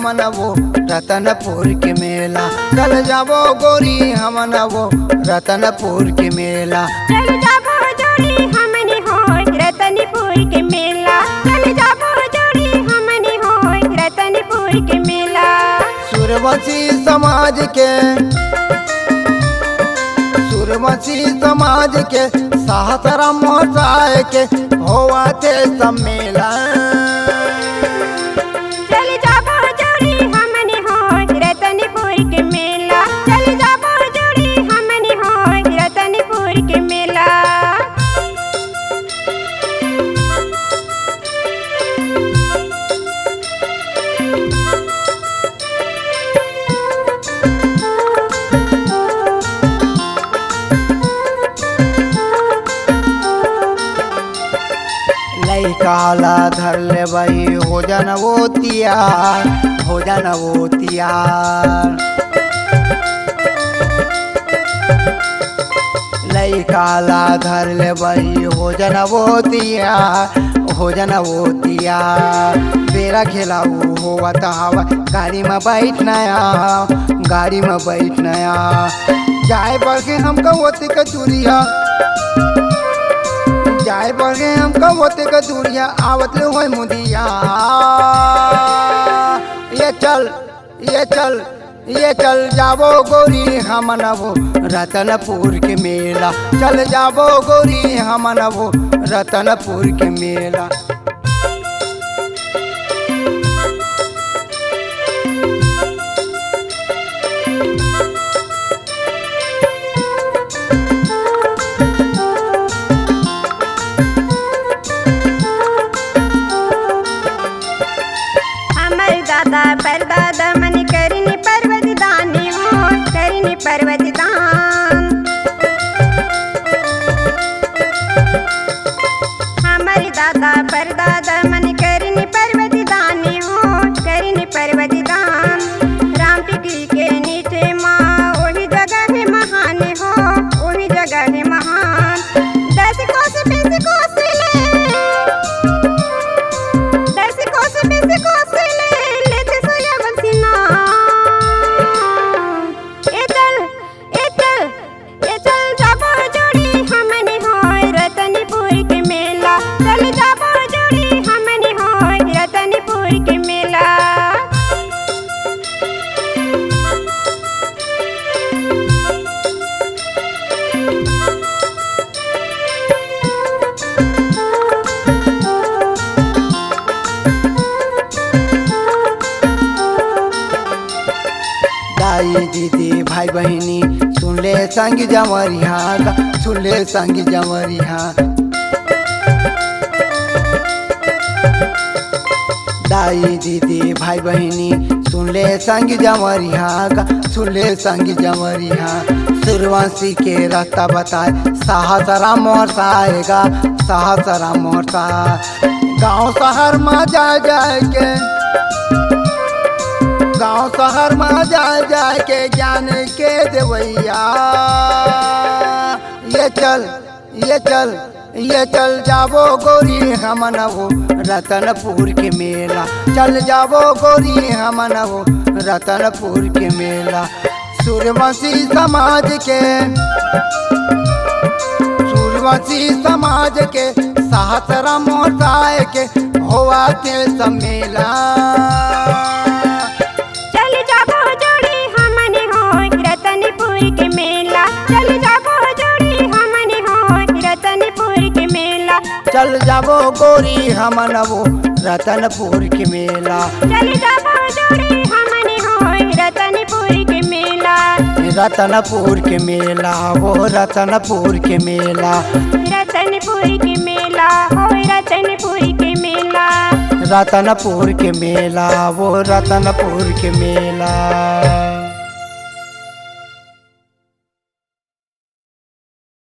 हमन वो रतनपुर के मेला। चल जाबो गोरी हमन वो रतनपुर के मेला। चल जाबो जोड़ी हमनी होय रतनपुर के मेला। चल जाबो जोड़ी हमनी होय रतनपुर के मेला। सूर्यवंशी समाज के सहस्र मोहसाय के होवते सम्मेलन। चल जाबो जोड़ी हमनी होय रतनपुर के मेला। चल जाबो जोड़ी हमनी होय रतनपुर के मेला। काला धर ले बही हो जन वो तियार, हो जन वो तियार। लई काला धर ले बही हो जन वो तियार, हो जन वो तियार। बेरा खेलाऊ होवत हवा गाड़ी में बैठना, गाड़ी में बैठना। जाए बगे हमका होते का दूरिया, जाए बगे हमका होते का दूरिया आवत ले होय मुदिया। ये चल जाबो गोरी हमन वो रतनपुर के मेला। चल जाबो गोरी हमन वो रतनपुर के मेला। दादा परदादा मन करनी पर्वत दानी हो, करनी पर्वत दान। हमारे दादा परदादा मन करनी पर्वत दानी हो, करनी पर्वत दान। राम टिकली के नीचे माँ वही जगह है महान हो, वही जगह है महान। 10 कोस 20 कोस ले, 10 कोस 20 कोस ले। दाई दीदी भाई बहिनी सुन ले संग जमरिया, सुन ले संग जमरिया। दाई दीदी भाई बहिनी सुन ले संग जमरिया, सुन ले संग जमरिया। सूर्यवंशी के रास्ता बताए सहस्रा मोहसा आएगा, सहस्रा मोहसा। गाँव शहर में जाए के, गाँव शहर में जाए के ज्ञान के देवैया। ये चल जाबो गोरी हमन वो रतनपुर के मेला। चल जाबो गोरी हमन वो रतनपुर के मेला। सूर्यवंशी समाज के सहस्रा मोहसाय के होवते सम्मेला। चल जाबो गोरी हमन वो रतनपुर के मेला। चल जाबो जोड़ी हमनी होय रतनपुर के मेला। रतनपुर के मेला वो रतनपुर के मेला। रतनपुर के मेला होय रतनपुर के मेला। रतनपुर के मेला वो रतनपुर के मेला।